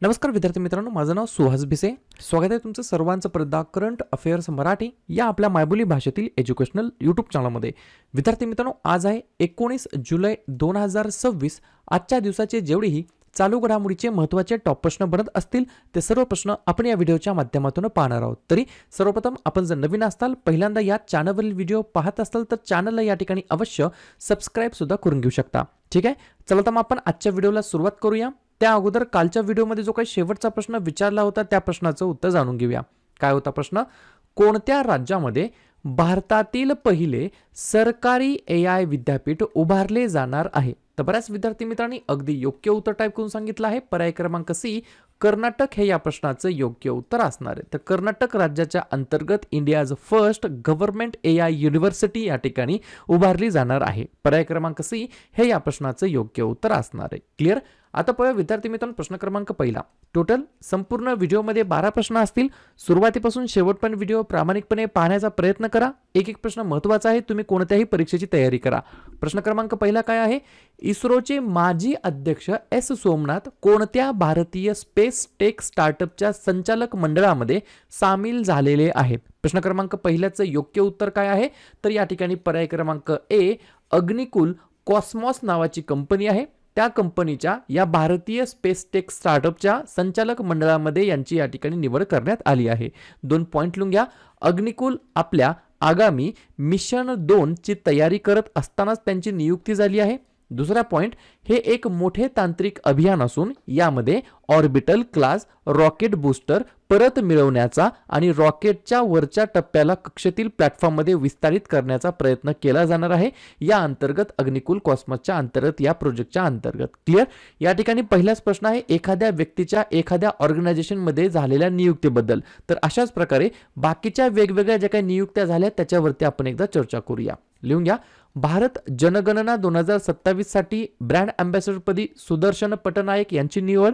नमस्कार विद्यार्थी मित्रांनो, माझं नाव सुहास भिसे. स्वागत आहे तुमचं सर्वांचं परत करंट अफेअर्स मराठी या आपल्या मायबोली भाषेतील एज्युकेशनल यूट्यूब चॅनलमध्ये. विद्यार्थी मित्रांनो, आज आहे 19 जुलै 2026. आजच्या दिवसाचे जेवढेही चालू घडामोडीचे महत्त्वाचे टॉप प्रश्न बनत असतील ते सर्व प्रश्न आपण या व्हिडिओच्या माध्यमातून पाहणार आहोत. तरी सर्वप्रथम आपण जर नवीन असाल, पहिल्यांदा या चॅनलवरील व्हिडिओ पाहत असाल तर चॅनलला या ठिकाणी अवश्य सबस्क्राईब सुद्धा करून घेऊ शकता. ठीक आहे, चला तर मग आपण आजच्या व्हिडिओला सुरुवात करूया. त्या अगोदर कालच्या व्हिडिओमध्ये जो काही शेवटचा प्रश्न विचारला होता त्या प्रश्नाचं उत्तर जाणून घेऊया. काय होता प्रश्न? कोणत्या राज्यामध्ये भारतातील पहिले सरकारी AI विद्यापीठ उभारले जाणार आहे? तर बऱ्याच विद्यार्थी मित्रांनी अगदी योग्य उत्तर टाईप करून सांगितलं आहे. पर्याय क्रमांक सी कर्नाटक हे या प्रश्नाचं योग्य उत्तर असणार आहे. तर कर्नाटक राज्याच्या अंतर्गत India's first government AI university या ठिकाणी उभारली जाणार आहे. पर्याय क्रमांक सी हे या प्रश्नाचं योग्य उत्तर असणार आहे. क्लिअर? आता पाहूया विद्यार्थी मित्रांनो, प्रश्न क्रमांक पहिला. टोटल संपूर्ण व्हिडिओमध्ये 12 प्रश्न असतील. सुरुवातीपासून शेवटपर्यंत व्हिडिओ प्रामाणिकपणे पाहण्याचा प्रयत्न करा. एक एक प्रश्न महत्त्वाचा आहे. तुम्ही कोणत्याही परीक्षेची तयारी करा. प्रश्न क्रमांक पहिला काय आहे? इस्रोचे माजी अध्यक्ष एस सोमनाथ कोणत्या भारतीय स्पेस टेक स्टार्टअपच्या संचालक मंडळामध्ये सामील झालेले आहेत? प्रश्न क्रमांक पहिल्याचं योग्य उत्तर काय आहे? तर या ठिकाणी पर्याय क्रमांक ए अग्निकुल कॉस्मॉस नावाची कंपनी आहे. त्या कंपनीच्या या भारतीय स्पेस टेक स्टार्टअपच्या संचालक मंडळामध्ये यांची या ठिकाणी निवड करण्यात आली आहे. 2 पॉइंट लिहून घ्या. अग्निकुल आपल्या आगामी मिशन 2 ची तयारी करत असतानाच त्यांची नियुक्ती झाली आहे. दुसरा पॉइंट, हे एक मोठे तांत्रिक अभियान असून यामध्ये ऑर्बिटल क्लास रॉकेट बूस्टर परत मिळवण्याचा आणि रॉकेटच्या वरच्या टप्प्याला कक्षेतील प्लॅटफॉर्ममध्ये विस्तारित करण्याचा प्रयत्न केला जाणार आहे. या अंतर्गत अग्निकुल कॉस्मॉसच्या अंतर्गत या प्रोजेक्टच्या अंतर्गत. क्लिअर? या ठिकाणी पहिलाच प्रश्न आहे एखाद्या व्यक्तीच्या एखाद्या ऑर्गनायझेशनमध्ये झालेल्या नियुक्तीबद्दल. तर अशाच प्रकारे बाकीच्या वेगवेगळ्या ज्या काही नियुक्त्या झाल्या त्याच्यावरती आपण एकदा चर्चा करूया. लिहून घ्या. भारत जनगणना 2027 साठी ब्रँड अँबॅसेडरपदी सुदर्शन पटनायक यांची निवड.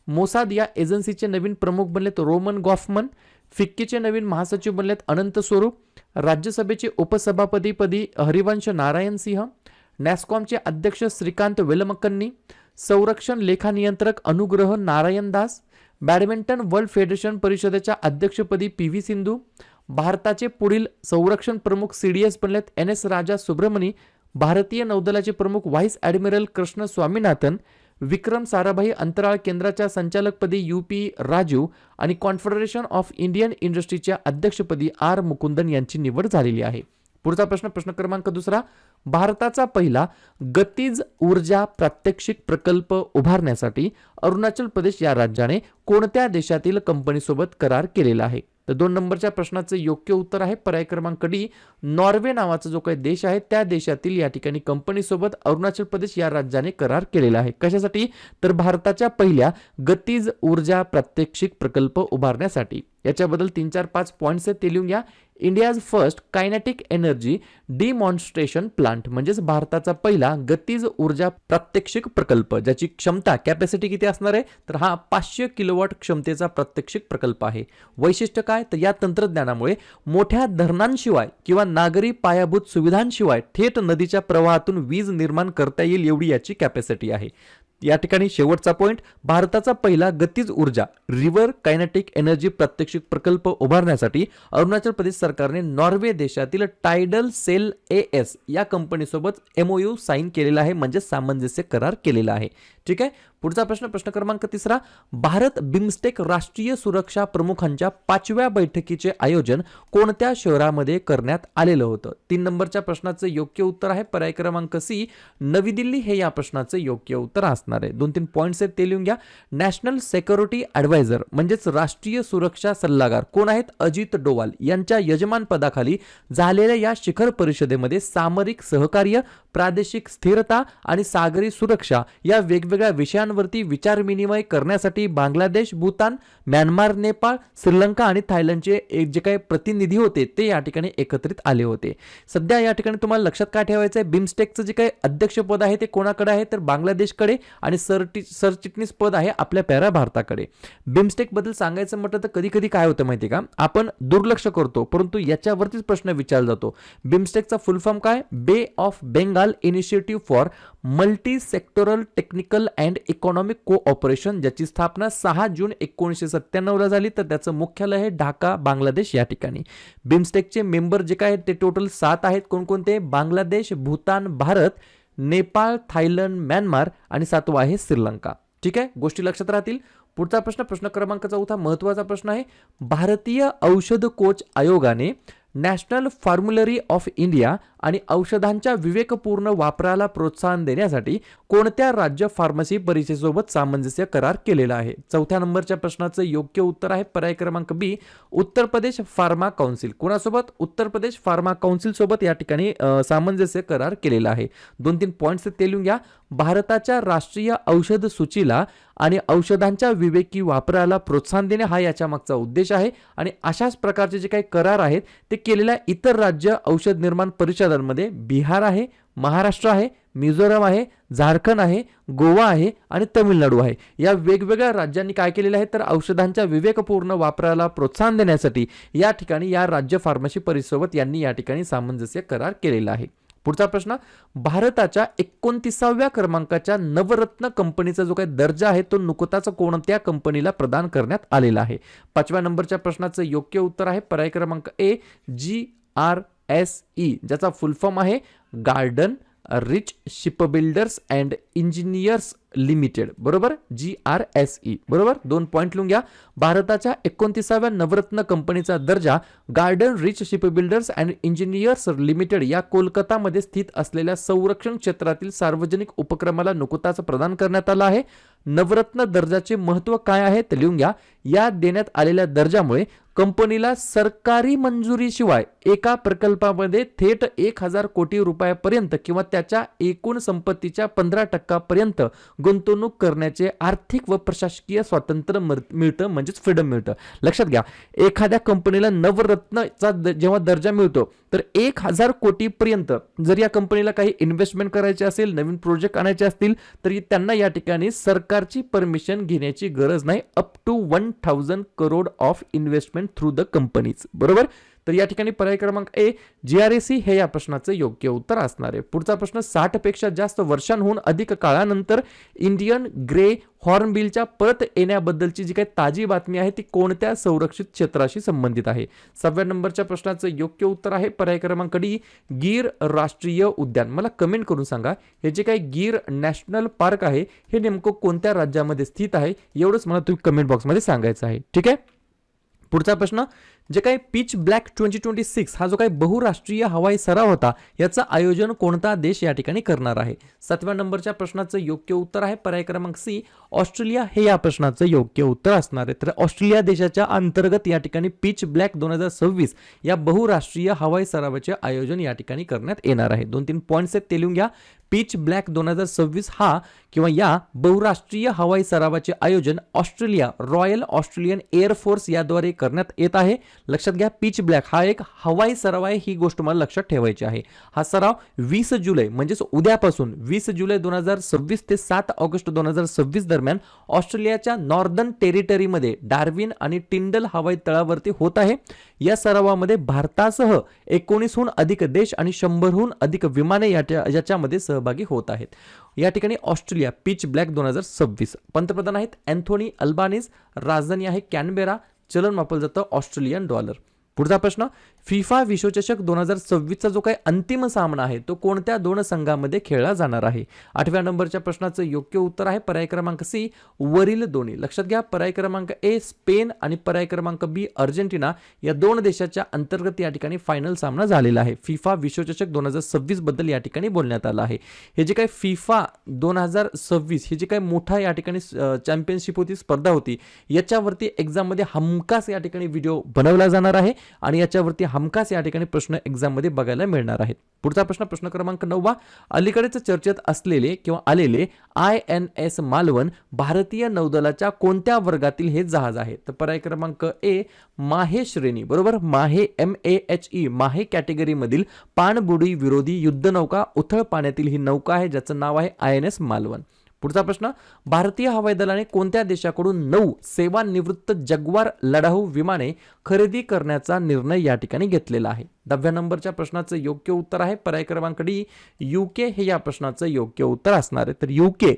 मोसाद या एजन्सीचे नवीन प्रमुख बनलेत रोमन गॉफमन. फिक्कीचे नवीन महासचिव बनलेत अनंत स्वरूप. राज्यसभेचे उपसभापतीपदी हरिवंश नारायण सिंह. नॅस्कॉमचे अध्यक्ष श्रीकांत वेलमकन्नी. संरक्षण लेखा नियंत्रक Anugrah Narayan Das. Badminton world federation परिषदेच्या अध्यक्षपदी PV सिंधू. भारताचे पुढील संरक्षण प्रमुख CDS बनलेत NS राजा सुब्रमणी. भारतीय नौदलाचे प्रमुख व्हाईस ॲडमिरल कृष्ण स्वामीनाथन. विक्रम साराभाई अंतराळ केंद्राच्या संचालकपदी UP राजू आणि कॉन्फेडरेशन ऑफ इंडियन इंडस्ट्रीच्या अध्यक्षपदी R मुकुंदन यांची निवड झालेली आहे. पुढचा प्रश्न, प्रश्न क्रमांक दुसरा. भारताचा पहिला गतीज ऊर्जा प्रात्यक्षिक प्रकल्प उभारण्यासाठी अरुणाचल प्रदेश या राज्याने कोणत्या देशातील कंपनीसोबत करार केलेला आहे? तर 2 नंबरच्या प्रश्नाचं योग्य उत्तर आहे पर्याय क्रमांक डी. नॉर्वे नावाचा जो काही देश आहे त्या देशातील या ठिकाणी कंपनीसोबत अरुणाचल प्रदेश या राज्याने करार केलेला आहे. कशासाठी? तर भारताच्या पहिल्या गतीज ऊर्जा प्रात्यक्षिक प्रकल्प उभारण्यासाठी. याच्याबद्दल 3-4-5 पॉईंट्स आहेत ते लिहून घ्या. India's first kinetic energy demonstration plant म्हणजेच भारताचा पहिला गतीज ऊर्जा प्रात्यक्षिक प्रकल्प, ज्याची क्षमता कॅपॅसिटी किती असणार आहे? तर हा 500 किलोवॉट क्षमतेचा प्रात्यक्षिक प्रकल्प आहे. वैशिष्ट्य काय? तर या तंत्रज्ञानामुळे मोठ्या धरणांशिवाय किंवा नागरी पायाभूत सुविधांशिवाय थेट नदीच्या प्रवाहातून वीज निर्माण करता येईल एवढी याची कॅपॅसिटी आहे. या ठिकाणी शेवटचा पॉइंट, भारताचा पहिला गतीज ऊर्जा रिव्हर कायनेटिक एनर्जी प्रात्यक्षिक प्रकल्प उभारण्यासाठी अरुणाचल प्रदेश सरकारने नॉर्वे देशातील टायडल सेल AS या कंपनीसोबत MOU साईन केलेला आहे, म्हणजे सामंजस्य करार केलेला आहे. ठीक आहे. पुढचा प्रश्न, प्रश्न क्रमांक तिसरा. भारत बिमस्टेक राष्ट्रीय सुरक्षा प्रमुखांच्या 5व्या बैठकीचे आयोजन कोणत्या शहरामध्ये करण्यात आलेलं होतं? 3 नंबरच्या प्रश्नाचं योग्य उत्तर आहे पर्याय क्रमांक सी नवी दिल्ली हे या प्रश्नाचं योग्य उत्तर असणार आहे. 2-3 पॉईंट्स आहेत ते लिहून घ्या. नॅशनल सिक्युरिटी ॲडवायझर म्हणजेच राष्ट्रीय सुरक्षा सल्लागार कोण आहेत? अजित डोवाल यांच्या यजमान पदाखाली झालेल्या या शिखर परिषदेमध्ये सामरिक सहकार्य, प्रादेशिक स्थिरता आणि सागरी सुरक्षा या वेगवेगळ्या विषयांवरती विचारविनिमय करण्यासाठी बांगलादेश, भूतान, म्यानमार, नेपाळ, श्रीलंका आणि थायलंडचे जे काही प्रतिनिधी होते ते या ठिकाणी एकत्रित आले होते. सध्या या ठिकाणी तुम्हाला लक्षात काय ठेवायचं आहे? बिमस्टेकचं जे काही अध्यक्षपद आहे ते कोणाकडे आहे? तर बांगलादेशकडे आणि सरचिटणीस पद आहे आपल्या प्यारा भारताकडे. बिमस्टेक बद्दल सांगायचं म्हटलं तर कधी कधी काय होतं माहिती का, आपण दुर्लक्ष करतो, परंतु याच्यावरतीच प्रश्न विचारला जातो. बिमस्टेकचा फुल फॉर्म काय? बे of Bengal initiative for multi sectoral technical and economic cooperation, ज्याची स्थापना 6 जून 1997 ला झाली, तर त्याचं मुख्यालय आहे ढाका, बांगलादेश या ठिकाणी. बिमस्टेकचे मेंबर जे काय ते टोटल 7 आहेत. कोणकोणते? बांगलादेश, भूतान, भारत, नेपाळ, थायलंड, म्यानमार आणि 7वा आहे श्रीलंका. ठीक आहे, गोष्टी लक्षात राहतील. पुढचा प्रश्न, प्रश्न क्रमांक 4 महत्त्वाचा प्रश्न आहे. भारतीय औषध कोच आयोगाने नॅशनल फॉर्म्युलरी ऑफ इंडिया आणि औषधांच्या विवेकपूर्ण वापराला प्रोत्साहन देण्यासाठी कोणत्या राज्य फार्मसी परिषदेसोबत सामंजस्य करार केलेला आहे? 4थ्या नंबरच्या प्रश्नाचं योग्य उत्तर आहे पर्याय क्रमांक बी, उत्तर प्रदेश फार्मा काउन्सिल. कोणासोबत? उत्तर प्रदेश फार्मा काउन्सिल सोबत या ठिकाणी सामंजस्य करार केलेला आहे. 2-3 पॉईंट्स ते लिहून घ्या. भारताच्या राष्ट्रीय औषध सूचीला आणि औषधांच्या विवेकी वापराला प्रोत्साहन देणे हा याच्या मागचा उद्देश आहे. आणि अशाच प्रकारचे जे काही करार आहेत ते केलेल्या इतर राज्य औषध निर्माण परिषदांमध्ये बिहार आहे, महाराष्ट्र आहे, मिझोराम आहे, झारखंड आहे, गोवा आहे आणि तमिळनाडू आहे. या वेगवेगळ्या राज्यांनी काय केलेलं आहे तर औषधांच्या विवेकपूर्ण वापराला प्रोत्साहन देण्यासाठी या ठिकाणी या राज्य फार्मसी परिषदेसोबत यांनी या ठिकाणी सामंजस्य करार केलेला आहे. पुढचा प्रश्न, भारताच्या 29व्या क्रमांकाच्या नवरत्न कंपनीचा जो काही दर्जा आहे तो नुकताच कोणत्या कंपनीला प्रदान करण्यात आलेला आहे? 5व्या नंबरच्या प्रश्नाचं योग्य उत्तर आहे पर्याय क्रमांक ए, GRSE, ज्याचा फुल फॉर्म आहे garden rich shipbuilders and engineers limited. बरोबर, GRSE. बरोबर, 2 पॉईंट लिहून घ्या. भारताच्या 29व्या नवरत्न कंपनीचा दर्जा garden rich shipbuilders and engineers limited या कोलकातामध्ये स्थित असलेल्या संरक्षण क्षेत्रातील सार्वजनिक उपक्रमाला नुकताच प्रदान करण्यात आला आहे. नवरत्न दर्जाचे महत्त्व काय आहे ते लिहून घ्या. या देण्यात आलेल्या दर्जामुळे कंपनीला सरकारी मंजुरीशिवाय एका प्रकल्पामध्ये थेट 1000 कोटी रुपयापर्यंत किंवा त्याच्या एकूण संपत्तीच्या 15% पर्यंत गुंतवणूक करण्याचे आर्थिक व प्रशासकीय स्वातंत्र्य मिळतं, म्हणजेच फ्रीडम मिळतं. लक्षात घ्या, एखाद्या कंपनीला नवरत्नचा जेव्हा दर्जा मिळतो तर 1000 कोटी पर्यंत जर या कंपनीला काही इन्व्हेस्टमेंट करायचे असेल, नवीन प्रोजेक्ट आणायचे असतील तरी त्यांना या ठिकाणी सरकारची परमिशन घेण्याची गरज नाही. Up to 1000 crore of investment through the companies. बरोबर, तर या ठिकाणी पर्याय क्रमांक ए, GRSE हे या प्रश्नाचं योग्य उत्तर असणार आहे. पुढचा प्रश्न, 60 पेक्षा जास्त वर्षांहून अधिक काळानंतर इंडियन ग्रे हॉर्नबिलच्या परत येण्याबद्दलची जी काही ताजी बातमी आहे ती कोणत्या संरक्षित क्षेत्राशी संबंधित आहे? 6व्या नंबरच्या प्रश्नाचं योग्य उत्तर आहे पर्याय क्रमांक डी, गीर राष्ट्रीय उद्यान. मला कमेंट करून सांगा हे जे काही गीर नॅशनल पार्क आहे हे नेमकं कोणत्या राज्यामध्ये स्थित आहे, एवढंच मला तुम्ही कमेंट बॉक्समध्ये सांगायचं आहे. ठीक आहे. पुढचा प्रश्न, जे काही पिच ब्लॅक 2026 हा जो काही बहुराष्ट्रीय हवाई सराव होता याचं आयोजन कोणता देश या ठिकाणी करणार आहे? 7व्या नंबरच्या प्रश्नाचं योग्य उत्तर आहे पर्याय क्रमांक सी, ऑस्ट्रेलिया हे या प्रश्नाचं योग्य उत्तर असणार आहे. तर ऑस्ट्रेलिया देशाच्या अंतर्गत या ठिकाणी पिच ब्लॅक 2026 या बहुराष्ट्रीय हवाई सरावाचे आयोजन या ठिकाणी करण्यात येणार आहे. 2-3 पॉईंट्स आहेत ते लिहून घ्या. पिच ब्लॅक 2026 हा किंवा या बहुराष्ट्रीय हवाई सरावाचे आयोजन ऑस्ट्रेलिया रॉयल ऑस्ट्रेलियन एअरफोर्स याद्वारे करण्यात येत आहे. लक्षात घ्या, पिच ब्लॅक हा एक हवाई सराव आहे, ही गोष्ट मला लक्षात ठेवायची आहे. हा सराव 20 जुलै म्हणजेच उद्यापासून 20 जुलै 2026 ते 7 ऑगस्ट 2026 दरम्यान ऑस्ट्रेलियाच्या नॉर्दर्न टेरिटरीमध्ये डार्विन आणि टिंडल हवाई तळावरती होत आहे. या सरावामध्ये भारतासह 19हून अधिक देश आणि 100हून अधिक विमाने याच्यामध्ये सहभागी होत आहेत. या ठिकाणी ऑस्ट्रेलिया पिच ब्लॅक 2026. पंतप्रधान आहेत अँथोनी अल्बानीज, राजधानी आहे कॅनबेरा, चलन वापरलं जातं ऑस्ट्रेलियन डॉलर. पुढचा प्रश्न, फिफा विश्वचषक 2026चा जो काही अंतिम सामना आहे तो कोणत्या 2 संघांमध्ये खेळला जाणार आहे? 8व्या नंबरच्या प्रश्नाचं योग्य उत्तर आहे पर्याय क्रमांक सी, वरील दोन्ही. लक्षात घ्या, पर्याय क्रमांक ए स्पेन आणि पर्याय क्रमांक बी अर्जेंटिना या 2 देशाच्या अंतर्गत या ठिकाणी फायनल सामना झालेला आहे. फिफा विश्वचषक 2026 बद्दल या ठिकाणी बोलण्यात आलं आहे. हे जे काही फिफा 2026 हे जे काही मोठा या ठिकाणी चॅम्पियनशिप होती, स्पर्धा होती, याच्यावरती एक्झाममध्ये हमखास या ठिकाणी व्हिडिओ बनवला जाणार आहे आणि याच्यावरती हमखास या ठिकाणी प्रश्न एक्झाम मध्ये बघायला मिळणार आहेत. पुढचा प्रश्न, प्रश्न क्रमांक 9, अलीकडेच चर्चेत असलेले किंवा आलेले INS मालवण भारतीय नौदलाच्या कोणत्या वर्गातील हे जहाज आहे? तर पर्याय क्रमांक ए, माहे श्रेणी. बरोबर, माहे MAHE माहे कॅटेगरी मधील पाणबुडी विरोधी युद्धनौका उथळ पाण्यातील ही नौका आहे ज्याचं नाव आहे INS मालवण. पुढचा प्रश्न, भारतीय हवाई दलाने कोणत्या देशाकडून 9 सेवानिवृत्त जग्वार लढाऊ विमाने खरेदी करण्याचा निर्णय या ठिकाणी घेतलेला आहे? 10व्या नंबरच्या प्रश्नाचं योग्य उत्तर आहे पर्याय क्रमांक डी, UK हे या प्रश्नाचं योग्य उत्तर असणार आहे. तर UK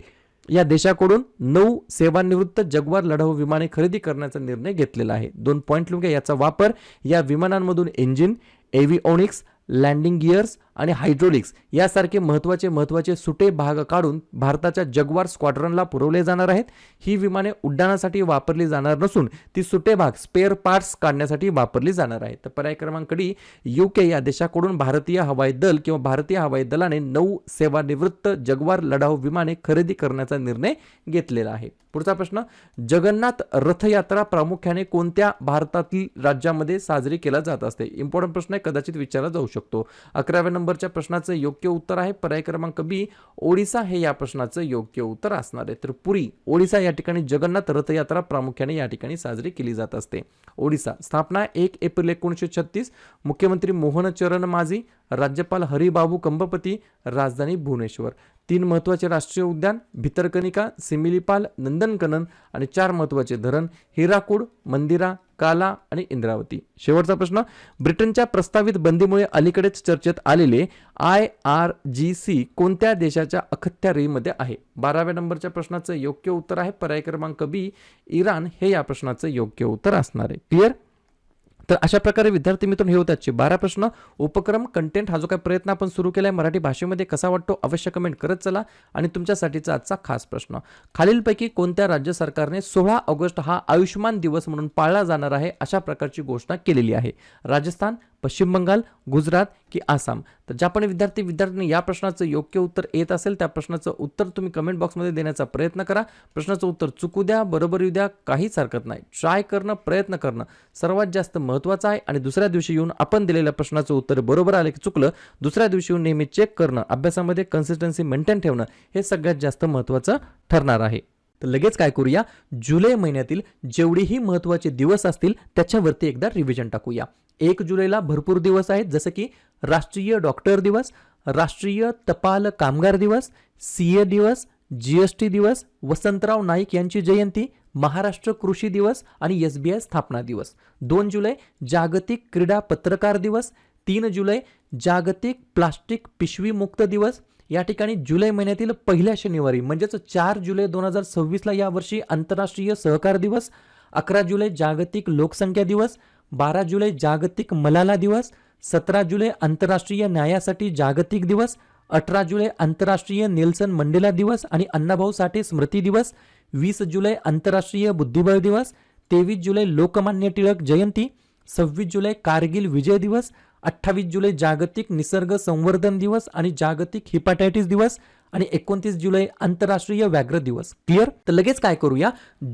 या देशाकडून 9 सेवानिवृत्त जगवार लढाऊ विमाने खरेदी करण्याचा निर्णय घेतलेला आहे. 2 पॉईंट लिहून घ्या. याचा वापर या विमानांमधून इंजिन, एव्हिओनिक्स, लँडिंग गिअर्स आणि हायड्रोलिक्स यासारखे महत्त्वाचे सुटे भाग काढून भारताच्या जगवार स्क्वॉड्रनला पुरवले जाणार आहेत. ही विमाने उड्डाणासाठी वापरली जाणार नसून ती सुटे भाग स्पेअर पार्ट्स काढण्यासाठी वापरली जाणार आहेत. तर पर्याय क्रमांक डी, UK या देशाकडून भारतीय हवाई दल किंवा भारतीय हवाई दलाने 9 सेवानिवृत्त जगवार लढाऊ विमाने खरेदी करण्याचा निर्णय घेतलेला आहे. पुढचा प्रश्न, जगन्नाथ रथयात्रा प्रामुख्याने कोणत्या भारतातील राज्यामध्ये साजरी केला जात असते? इम्पॉर्टंट प्रश्न आहे, कदाचित विचारला जाऊ शकतो. 11व्या नंबरच्या प्रश्नाचं योग्य उत्तर आहे पर्याय क्रमांक बी, ओडिसा हे या प्रश्नाचं योग्य उत्तर असणार आहे. तर पुरी, ओडिसा या ठिकाणी जगन्नाथ रथयात्रा प्रामुख्याने या ठिकाणी साजरी केली जात असते. ओडिसा, स्थापना 1 एप्रिल 1936, मुख्यमंत्री मोहन चरण माझी, राज्यपाल हरिबाबू कंबपती, राजधानी भुवनेश्वर. 3 महत्त्वाचे राष्ट्रीय उद्यान, भितरकनिका, सिमिलीपाल, नंदनकनन आणि 4 महत्त्वाचे धरण, हिराकूड, मंदिरा, काला आणि इंद्रावती. शेवटचा प्रश्न, ब्रिटनच्या प्रस्तावित बंदीमुळे अलीकडेच चर्चेत आलेले IRGC कोणत्या देशाच्या अखत्यारीमध्ये आहे? 12व्या नंबरच्या प्रश्नाचं योग्य उत्तर आहे पर्याय क्रमांक बी, इराण हे या प्रश्नाचं योग्य उत्तर असणार आहे. क्लिअर? तर अशा प्रकारे विद्यार्थी मित्रांनो, हे होते आजचे 12 प्रश्न. उपक्रम कंटेंट हा जो काही प्रयत्न आपण सुरू केलाय मराठी भाषेमध्ये कसा वाटतो अवश्य कमेंट करत चला. आणि तुमच्यासाठीचा आजचा खास प्रश्न, खालीलपैकी कोणत्या राज्य सरकारने 16 ऑगस्ट हा आयुष्यमान दिवस म्हणून पाळला जाणार आहे अशा प्रकारची घोषणा केलेली आहे? राजस्थान, पश्चिम बंगाल, गुजरात की आसाम? तर ज्या पण विद्यार्थ्यांनी या प्रश्नाचं योग्य उत्तर येत असेल त्या प्रश्नाचं उत्तर तुम्ही कमेंट बॉक्समध्ये देण्याचा प्रयत्न करा. प्रश्नाचं उत्तर चुकू द्या, बरोबर येऊ द्या, काहीच हरकत नाही. ट्राय करणं, प्रयत्न करणं सर्वात जास्त महत्त्वाचं आहे. आणि दुसऱ्या दिवशी येऊन आपण दिलेल्या प्रश्नाचं उत्तर बरोबर आलं की चुकलं, दुसऱ्या दिवशी येऊन नेहमी चेक करणं, अभ्यासामध्ये कन्सिस्टन्सी मेंटेन ठेवणं हे सगळ्यात जास्त महत्त्वाचं ठरणार आहे. तर लगेच काय करूया, जुलै महिन्यातील जेवढेही महत्त्वाचे दिवस असतील त्याच्यावरती एकदा रिव्हिजन टाकूया. 1 जुलैला भरपूर दिवस आहेत, जसं की राष्ट्रीय डॉक्टर दिवस, राष्ट्रीय टपाल कामगार दिवस, CA दिवस, GST दिवस, वसंतराव नाईक यांची जयंती, महाराष्ट्र कृषी दिवस आणि SBI स्थापना दिवस. 2 जुलै जागतिक क्रीडा पत्रकार दिवस, 3 जुलै जागतिक प्लास्टिक पिशवी मुक्त दिवस. या ठिकाणी जुलै महिन्यातील पहिल्या शनिवारी म्हणजेच 4 जुलै 2026ला यावर्षी आंतरराष्ट्रीय सहकार दिवस. 11 जुलै जागतिक लोकसंख्या दिवस, 12 जुलै जागतिक मलाला दिवस, 17 जुलै आंतरराष्ट्रीय न्यायासाठी जागतिक दिवस, 18 जुलै आंतरराष्ट्रीय नेल्सन मंडेला दिवस आणि अण्णाभाऊ साठे स्मृती दिवस, 20 जुलै आंतरराष्ट्रीय बुद्धिबळ दिवस, 23 जुलै लोकमान्य टिळक जयंती, 26 जुलै कारगिल विजय दिवस, 28 जुलै जागतिक निसर्ग संवर्धन दिवस आणि जागतिक हिपॅटायटिस दिवस आणि 29 जुलै आंतरराष्ट्रीय व्याघ्र दिवस. क्लिअर? तर लगेच काय करूया,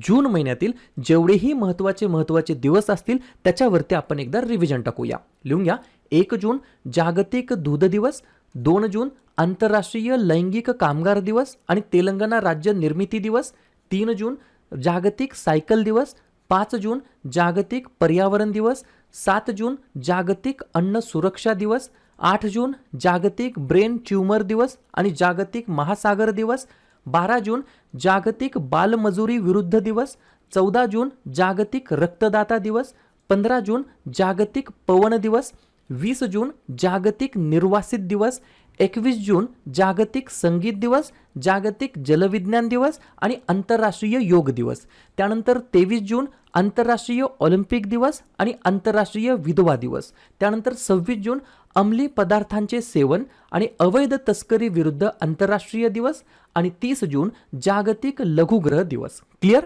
जून महिन्यातील जेवढेही महत्त्वाचे दिवस असतील त्याच्यावरती आपण एकदा रिव्हिजन टाकूया. लिहून घ्या. 1 जून जागतिक दूध दिवस, 2 जून आंतरराष्ट्रीय लैंगिक कामगार दिवस आणि तेलंगणा राज्य निर्मिती दिवस, 3 जून जागतिक सायकल दिवस, 5 जून जागतिक पर्यावरण दिवस, 7 जून जागतिक अन्न सुरक्षा दिवस, 8 जून जागतिक ब्रेन ट्यूमर दिवस आणि जागतिक महासागर दिवस, 12 जून जागतिक बालमजुरी विरुद्ध दिवस, 14 जून जागतिक रक्तदाता दिवस, 15 जून जागतिक पवन दिवस, 20 जून जागतिक निर्वासित दिवस, 21 जून जागतिक संगीत दिवस, जागतिक जलविज्ञान दिवस आणि आंतरराष्ट्रीय योग दिवस. त्यानंतर 23 जून आंतरराष्ट्रीय ऑलिम्पिक दिवस आणि आंतरराष्ट्रीय विधवा दिवस. त्यानंतर 26 जून अंमली पदार्थांचे सेवन आणि अवैध तस्करी विरुद्ध आंतरराष्ट्रीय दिवस आणि 30 जून जागतिक लघुग्रह दिवस. क्लिअर?